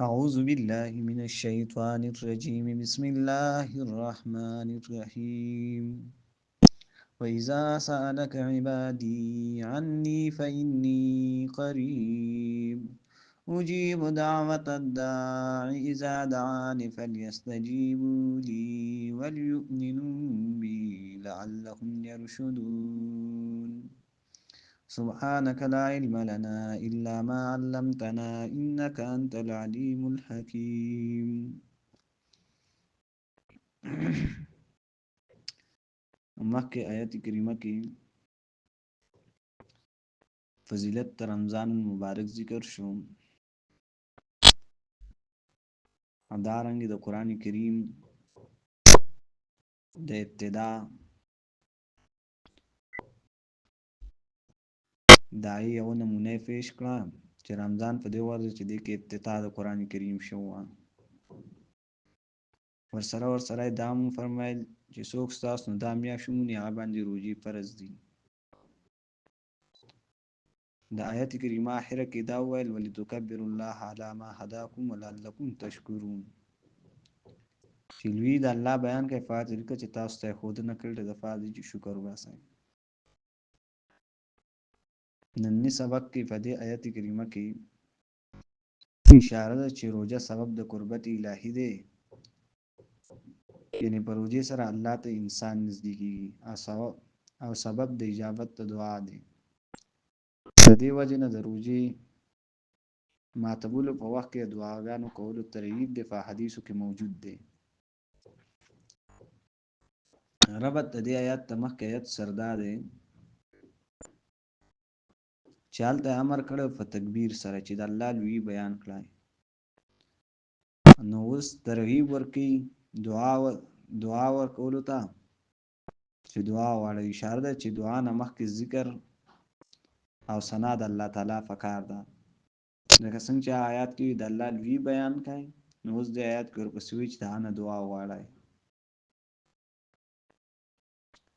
أعوذ بالله من الشيطان الرجيم بسم الله الرحمن الرحيم وإذا سألك عبادي عني فإني قريب أجيب دعوة الداع إذا دعاني فليستجيبوا لي وليؤمنوا بي لعلهم يرشدون سبحانك لا علم لنا إلا ما علمتنا إنك أنت العليم الحكيم. مخکې آیت کریمه کې فضیلت رمضان المبارک ذکر شو، همدارنګه د قرآن کریم د ابتدا د هغې یوه نمونه یې پیش کړه چې رمضان په دې ورځ چې دې کې افتتاح د قرآن کریم شو وه. ورسره یې دا هم فرمایل چې څوک ستاسو نه دا میاشت ومومي هغه باندې روژې فرض دي. د آیت کریمه آخره کې دا وویل ولتکبروا الله علی ما هداکم ولعلکم تشکرون، چې لوی د الله بیان کوي په هغه طریقه چې تاسو ته یې ښودنه کړې ده، دپاره دی چې شکر وباسئ. ننني سبق کې په دې آیت کریمه کې اشاره ده چې روژه سبب د قربت الهي دی، یعنې په روژې سره الله ته انسان نږدې کېږي او سبب د اجابت د دعا دی. د دې وجې نه د روژې ماتولو په وخت کې د دعاګانو کولو ترغیب دی، په حدیثو کې موجود دی. ربط د دې آیات د مخکې آیت سره دا دی چې هلته امر کړی په تکبیر سره چې د الله لویي بیان کړی، نو اوس ترغیب ورکوي دعا ورکولو ته چې دعا وغواړئ. اشاره ده چې دعا نه مخکې ذکر او ثنا د الله تعالی پکار ده، لکه څنګه چې آیات کې د الله لویي بیان کوي، نو اوس د آیات کې ورپسې وایي چې د هغه نه دعا وغواړئ.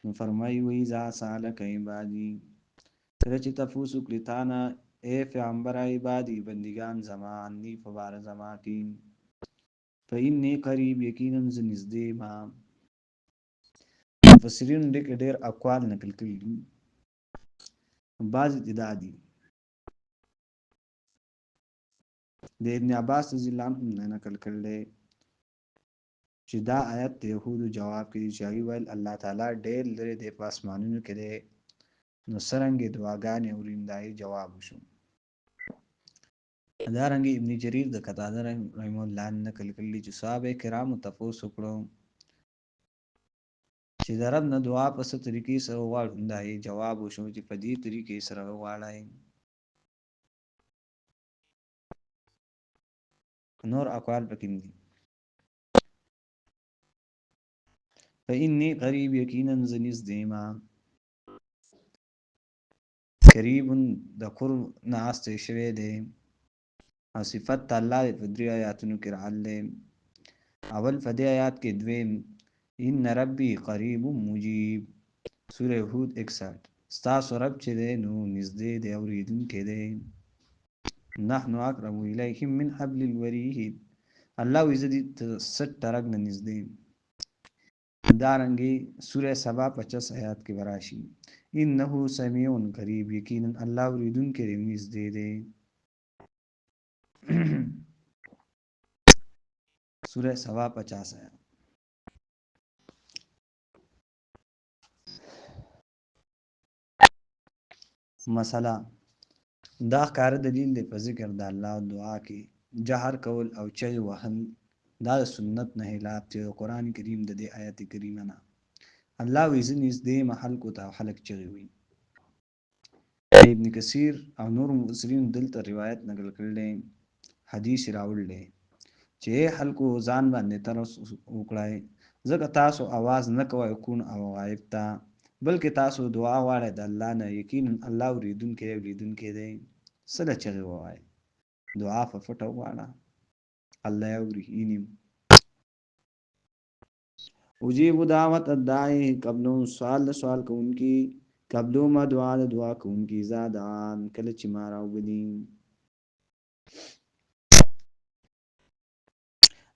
نو فرمایي وإذا سألك عبادي، کله چې تفوس وکړي تا نه ای پیغمبره عبادي بندګان زما عني په باره زما کې فإني قریب یقینا زه نږدې ما. مفسرین ډېر اقوال نقل کړي دي، بعض دا دي د ابن عباس رضی الله عنه نه نقل کړل چې دا آیت د یهودو جواب کوي چې هغوی ویل الله تعالی ډېر لرې دی، په اسمانونو کې دی، نو څرنګه دعاګانې اوري د هغې جواب وشو. همدارنګه ابن جریر د قتاده رحمه الله نقل کړي چې صحابه کرامو تپوس وکړو چې د رب نه دعا په څه طریقې سره وغواړو، د هغې جواب وشو چې په دې طریقې سره وغواړئ. نور اقوال پکې دي. فإني قریب یقینا زه نږدې ما، قریب د قرب نه استی شوی دی او صفت د الله په درې آیاتونو کې راغلی. اول په دې آیات کې دویم ان ربي قریب مجیب، سوره هود 61. ستاسو رب چې دی نو نږدې دی اورېدونکی دی. نحن اقرب الیه من حبل الورید، الله وایي زه دې ته سټ ټرک نه نږدې. دارنګې سوره سبا 50 آیات کې براشي انه سمیع قریب، یقینا الله اوریدونکی دی نږدې دی. سوره سبا 50 آیات. مثلا دا ښکاره دلیل دی په ذکر د الله او دعا کې جهر کول او چغې وهل دا د سنت نه خلاف دی د قرآن کریم د دې آیت کریمه نه. الله وایي زه نږدې یم خلکو ته او خلک چغې وهي. ابن کثیر او نور مفسرین دلته روایت نقل کړلی، حدیث راوړلی چې خلکو ځان باندې ترس وکړئ، ځکه تاسو اواز نه کوئ کون او غایب ته، بلکې تاسو دعا غواړئ د الله نه، یقینا الله اوریدونکی دی. سره چغې ووایئ، دعا په پټه وغواړه، الله یې اوري. اجیب دعوت الداعی، قبلو سوال کوونکی، قبلو ما دعا کوونکی، اذا دعان کله چې ما راوبلي.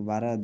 12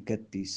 31,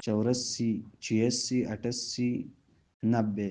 84, 86, 88, 90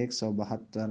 172,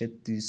36,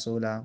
16।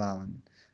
52,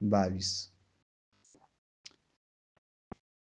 22।